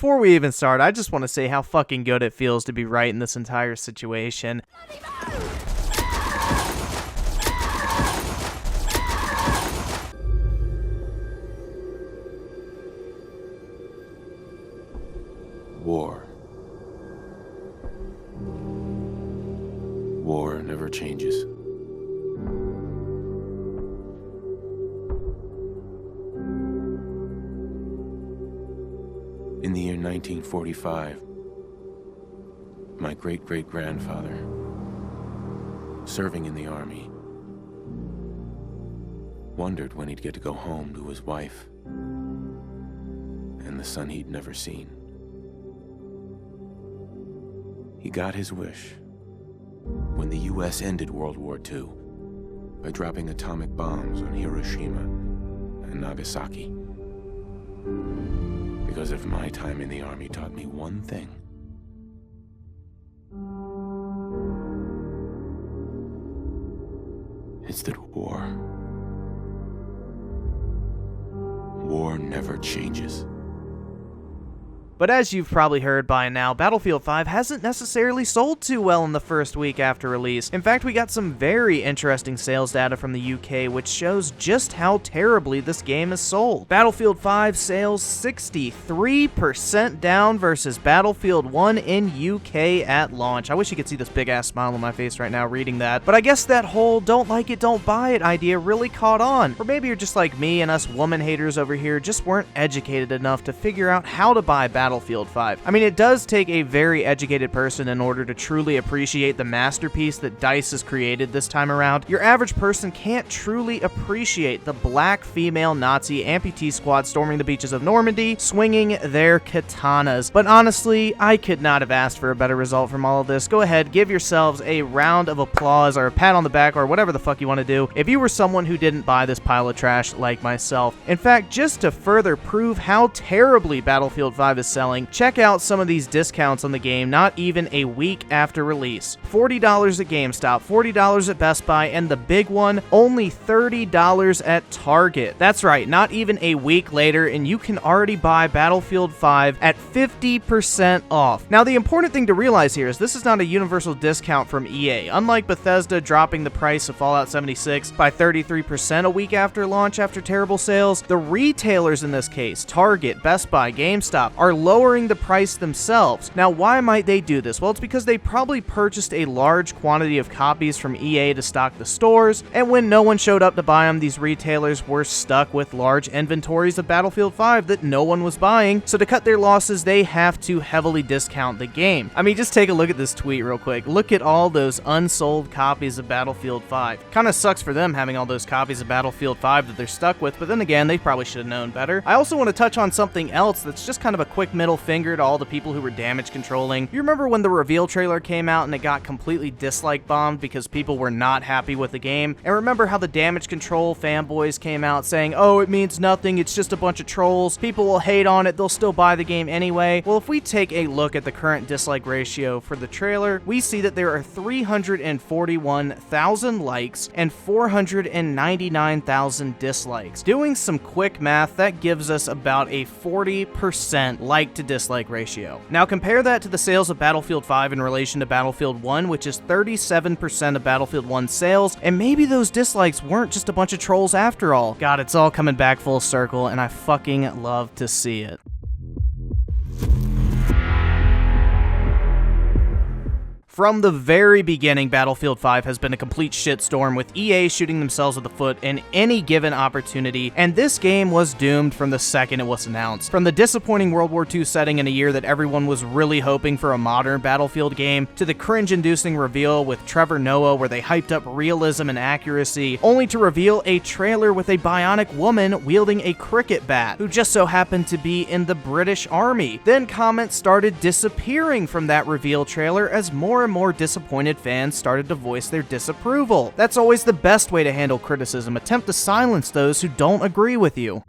before we even start, I just want to say how fucking good it feels to be right in this entire situation. War. War never changes. In the year 1945, my great-great-grandfather, serving in the army, wondered when he'd get to go home to his wife and the son he'd never seen. He got his wish when the U.S. ended World War II by dropping atomic bombs on Hiroshima and Nagasaki. Because if my time in the army taught me one thing, it's that war never changes. But as you've probably heard by now, Battlefield 5 hasn't necessarily sold too well in the first week after release. In fact, we got some very interesting sales data from the UK, which shows just how terribly this game is sold. Battlefield 5 sales 63% down versus Battlefield 1 in UK at launch. I wish you could see this big-ass smile on my face right now reading that. But I guess that whole don't like it, don't buy it idea really caught on. Or maybe you're just like me and us woman haters over here just weren't educated enough to figure out how to buy Battlefield 5. I mean, it does take a very educated person in order to truly appreciate the masterpiece that DICE has created this time around. Your average person can't truly appreciate the black female Nazi amputee squad storming the beaches of Normandy, swinging their katanas. But honestly, I could not have asked for a better result from all of this. Go ahead, give yourselves a round of applause or a pat on the back or whatever the fuck you want to do if you were someone who didn't buy this pile of trash like myself. In fact, just to further prove how terribly Battlefield 5 is selling, check out some of these discounts on the game not even a week after release. $40 at GameStop, $40 at Best Buy, and the big one, only $30 at Target. That's right, not even a week later, and you can already buy Battlefield 5 at 50% off. Now, the important thing to realize here is this is not a universal discount from EA. Unlike Bethesda dropping the price of Fallout 76 by 33% a week after launch after terrible sales, the retailers in this case, Target, Best Buy, GameStop, are lowering the price themselves. Now, why might they do this? Well, it's because they probably purchased a large quantity of copies from EA to stock the stores, and when no one showed up to buy them, these retailers were stuck with large inventories of Battlefield 5 that no one was buying, so to cut their losses, they have to heavily discount the game. I mean, just take a look at this tweet real quick. Look at all those unsold copies of Battlefield 5. Kinda sucks for them having all those copies of Battlefield 5 that they're stuck with, but then again, they probably should have known better. I also want to touch on something else that's just kind of a quick middle finger to all the people who were damage controlling. You remember when the reveal trailer came out and it got completely dislike bombed because people were not happy with the game? And remember how the damage control fanboys came out saying, oh, it means nothing, it's just a bunch of trolls, people will hate on it, they'll still buy the game anyway? Well, if we take a look at the current dislike ratio for the trailer, we see that there are 341,000 likes and 499,000 dislikes. Doing some quick math, that gives us about a 40% like to dislike ratio. Now compare that to the sales of Battlefield 5 in relation to Battlefield 1, which is 37% of Battlefield 1 sales, and maybe those dislikes weren't just a bunch of trolls after all. God, it's all coming back full circle, and I fucking love to see it. From the very beginning, Battlefield 5 has been a complete shitstorm, with EA shooting themselves in the foot in any given opportunity, and this game was doomed from the second it was announced. From the disappointing World War II setting in a year that everyone was really hoping for a modern Battlefield game, to the cringe-inducing reveal with Trevor Noah where they hyped up realism and accuracy, only to reveal a trailer with a bionic woman wielding a cricket bat, who just so happened to be in the British Army. Then comments started disappearing from that reveal trailer as more and more disappointed fans started to voice their disapproval. That's always the best way to handle criticism. Attempt to silence those who don't agree with you.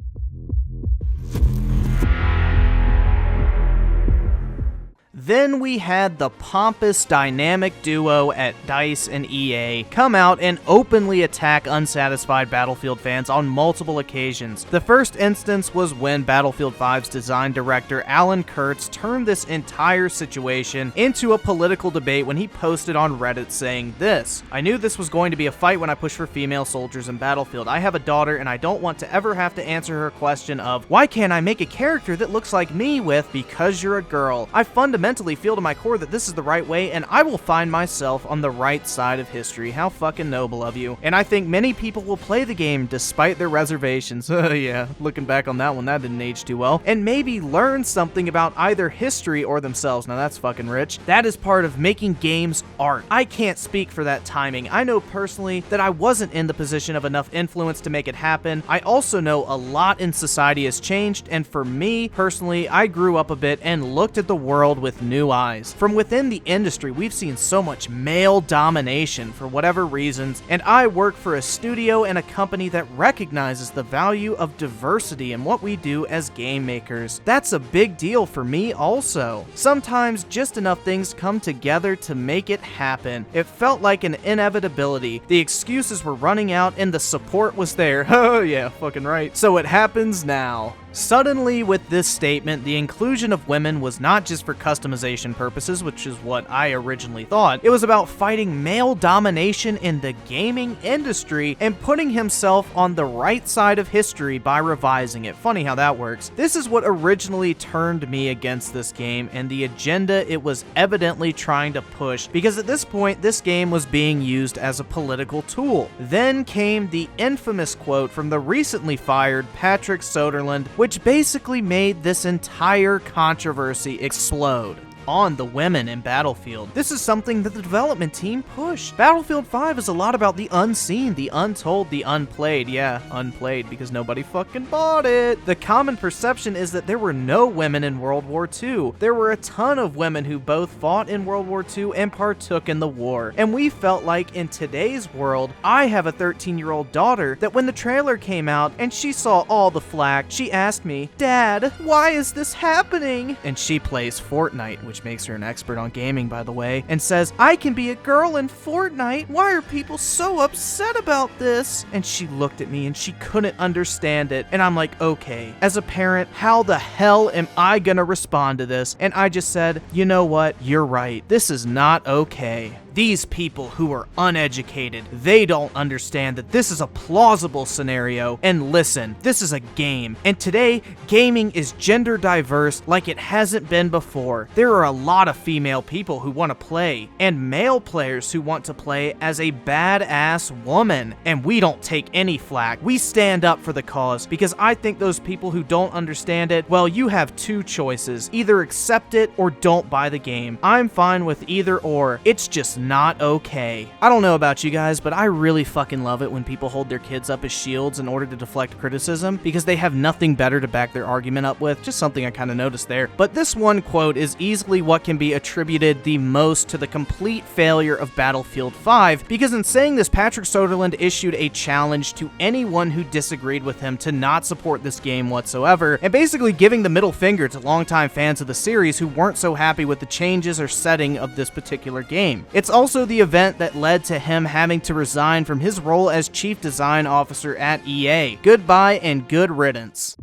Then we had the pompous dynamic duo at DICE and EA come out and openly attack unsatisfied Battlefield fans on multiple occasions. The first instance was when Battlefield 5's design director Alan Kurtz turned this entire situation into a political debate when he posted on Reddit saying this: "I knew this was going to be a fight when I pushed for female soldiers in Battlefield. I have a daughter and I don't want to ever have to answer her question of, why can't I make a character that looks like me with, because you're a girl. I fundamentally feel to my core that this is the right way and I will find myself on the right side of history." How fucking noble of you. And I think many people will play the game despite their reservations. Yeah, looking back on that one, that didn't age too well. And maybe learn something about either history or themselves. Now that's fucking rich. That is part of making games art. I can't speak for that timing. I know personally that I wasn't in the position of enough influence to make it happen. I also know a lot in society has changed, and for me personally, I grew up a bit and looked at the world with new eyes. From within the industry, we've seen so much male domination for whatever reasons, and I work for a studio and a company that recognizes the value of diversity in what we do as game makers. That's a big deal for me also. Sometimes just enough things come together to make it happen. It felt like an inevitability. The excuses were running out and the support was there. Oh yeah, fucking right. So it happens now. Suddenly, with this statement, the inclusion of women was not just for customization purposes, which is what I originally thought. It was about fighting male domination in the gaming industry and putting himself on the right side of history by revising it. Funny how that works. This is what originally turned me against this game and the agenda it was evidently trying to push, because at this point, this game was being used as a political tool. Then came the infamous quote from the recently fired Patrick Soderlund, which basically made this entire controversy explode on the women in Battlefield. This is something that the development team pushed. Battlefield 5 is a lot about the unseen, the untold, the unplayed. Yeah, unplayed because nobody fucking bought it. The common perception is that there were no women in World War II. There were a ton of women who both fought in World War II and partook in the war. And we felt like in today's world, I have a 13-year-old daughter that when the trailer came out and she saw all the flack, she asked me, "Dad, why is this happening?" And she plays Fortnite, which makes her an expert on gaming, by the way, and says, "I can be a girl in Fortnite. Why are people so upset about this?" And she looked at me and she couldn't understand it. And I'm like, okay, as a parent, how the hell am I gonna respond to this? And I just said, you know what? You're right. This is not okay. These people who are uneducated, they don't understand that this is a plausible scenario. And listen, this is a game. And today, gaming is gender diverse like it hasn't been before. There are a lot of female people who want to play, and male players who want to play as a badass woman. And we don't take any flack. We stand up for the cause, because I think those people who don't understand it, well, you have two choices. Either accept it or don't buy the game. I'm fine with either or. It's just not okay. I don't know about you guys, but I really fucking love it when people hold their kids up as shields in order to deflect criticism, because they have nothing better to back their argument up with. Just something I kind of noticed there. But this one quote is easily what can be attributed the most to the complete failure of Battlefield 5, because in saying this, Patrick Soderlund issued a challenge to anyone who disagreed with him to not support this game whatsoever, and basically giving the middle finger to longtime fans of the series who weren't so happy with the changes or setting of this particular game. It's also the event that led to him having to resign from his role as Chief Design Officer at EA. Goodbye and good riddance.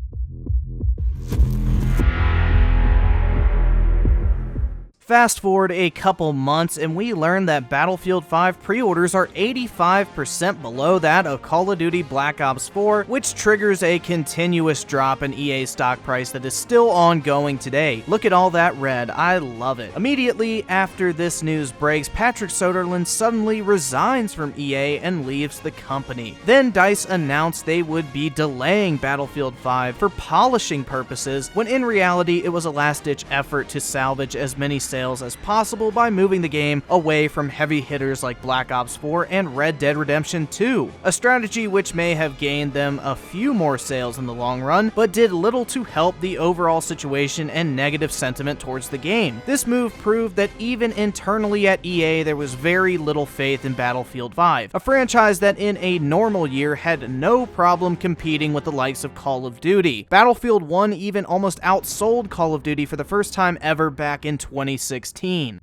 Fast forward a couple months and we learn that Battlefield 5 pre-orders are 85% below that of Call of Duty Black Ops 4, which triggers a continuous drop in EA's stock price that is still ongoing today. Look at all that red, I love it. Immediately after this news breaks, Patrick Soderlund suddenly resigns from EA and leaves the company. Then DICE announced they would be delaying Battlefield 5 for polishing purposes, when in reality it was a last-ditch effort to salvage as many sales as possible by moving the game away from heavy hitters like Black Ops 4 and Red Dead Redemption 2, a strategy which may have gained them a few more sales in the long run, but did little to help the overall situation and negative sentiment towards the game. This move proved that even internally at EA there was very little faith in Battlefield 5, a franchise that in a normal year had no problem competing with the likes of Call of Duty. Battlefield 1 even almost outsold Call of Duty for the first time ever back in 2016. 2016.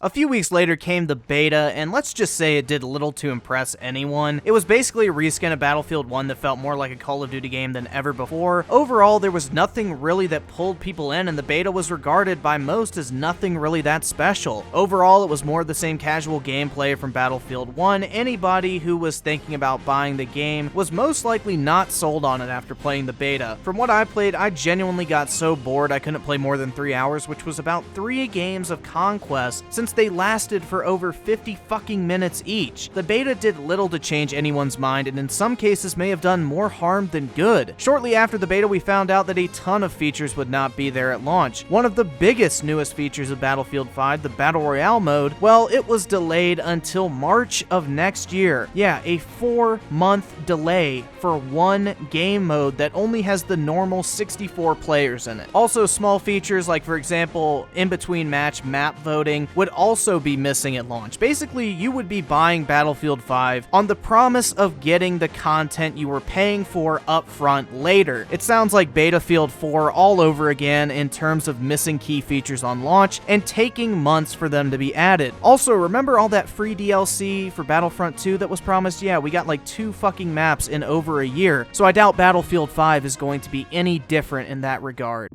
A few weeks later came the beta, and let's just say it did little to impress anyone. It was basically a reskin of Battlefield 1 that felt more like a Call of Duty game than ever before. Overall, there was nothing really that pulled people in, and the beta was regarded by most as nothing really that special. Overall, it was more of the same casual gameplay from Battlefield 1. Anybody who was thinking about buying the game was most likely not sold on it after playing the beta. From what I played, I genuinely got so bored I couldn't play more than 3 hours, which was about 3 games of Conquest, since they lasted for over 50 fucking minutes each. The beta did little to change anyone's mind, and in some cases may have done more harm than good. Shortly after the beta, we found out that a ton of features would not be there at launch. One of the biggest, newest features of Battlefield 5, the Battle Royale mode, well, it was delayed until March of next year. Yeah, a 4-month delay for one game mode that only has the normal 64 players in it. Also, small features like, for example, in-between match map voting would also be missing at launch. Basically, you would be buying Battlefield 5 on the promise of getting the content you were paying for up front later. It sounds like Battlefield 4 all over again in terms of missing key features on launch and taking months for them to be added. Also, remember all that free DLC for Battlefront 2 that was promised? Yeah, we got like 2 fucking maps in over a year, so I doubt Battlefield 5 is going to be any different in that regard.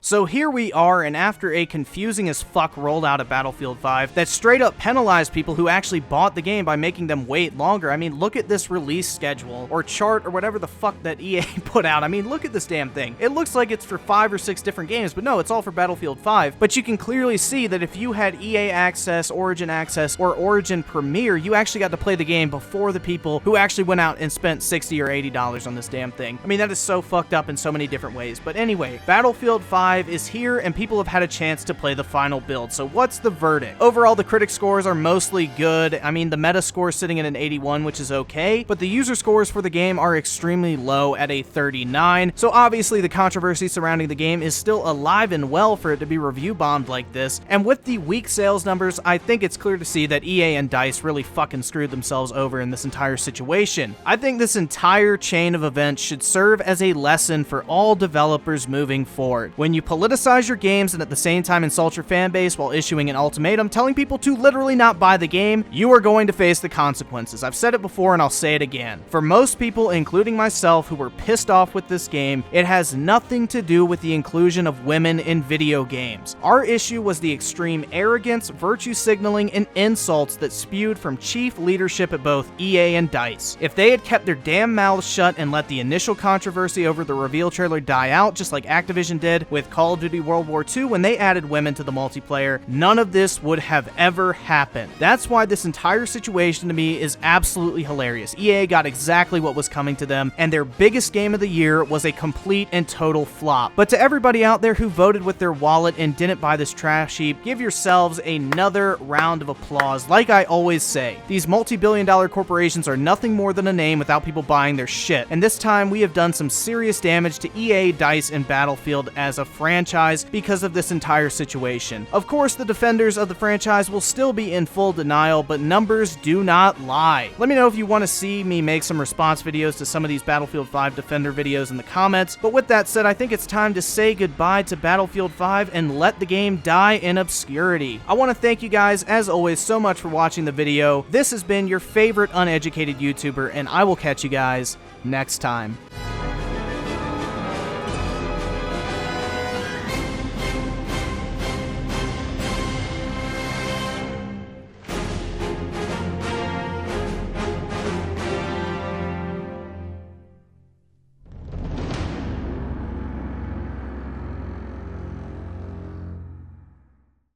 So here we are, and after a confusing as fuck rollout of Battlefield 5 that straight up penalized people who actually bought the game by making them wait longer. I mean, look at this release schedule, or chart, or whatever the fuck that EA put out. I mean, look at this damn thing. It looks like it's for 5 or 6 different games, but no, it's all for Battlefield 5. But you can clearly see that if you had EA Access, Origin Access, or Origin Premier, you actually got to play the game before the people who actually went out and spent $60 or $80 on this damn thing. I mean, that is so fucked up in so many different ways. But anyway, Battlefield 5 is here, and people have had a chance to play the final build. So what's the verdict? Overall, the critic scores are mostly good. I mean, the meta score is sitting at an 81, which is okay, but the user scores for the game are extremely low at a 39. So obviously the controversy surrounding the game is still alive and well for it to be review bombed like this. And with the weak sales numbers, I think it's clear to see that EA and DICE really fucking screwed themselves over in this entire situation. I think this entire chain of events should serve as a lesson for all developers moving forward. When you politicize your games and at the same time insult your fan base while issuing an ultimatum telling people to literally not buy the game, you are going to face the consequences. I've said it before and I'll say it again. For most people, including myself, who were pissed off with this game, it has nothing to do with the inclusion of women in video games. Our issue was the extreme arrogance, virtue signaling, and insults that spewed from chief leadership at both EA and DICE. If they had kept their damn mouths shut and let the initial controversy over the reveal trailer die out, just like Activision did with Call of Duty World War II when they added women to the multiplayer, none of this would have ever happened. That's why this entire situation to me is absolutely hilarious. EA got exactly what was coming to them, and their biggest game of the year was a complete and total flop. But to everybody out there who voted with their wallet and didn't buy this trash heap, give yourselves another round of applause. Like I always say, these multi-billion-dollar corporations are nothing more than a name without people buying their shit. And this time we have done some serious damage to EA, DICE, and Battlefield as a franchise because of this entire situation. Of course, the defenders of the franchise will still be in full denial, but numbers do not lie. Let me know if you want to see me make some response videos to some of these Battlefield 5 Defender videos in the comments, but with that said, I think it's time to say goodbye to Battlefield 5 and let the game die in obscurity. I want to thank you guys, as always, so much for watching the video. This has been your favorite uneducated YouTuber, and I will catch you guys next time.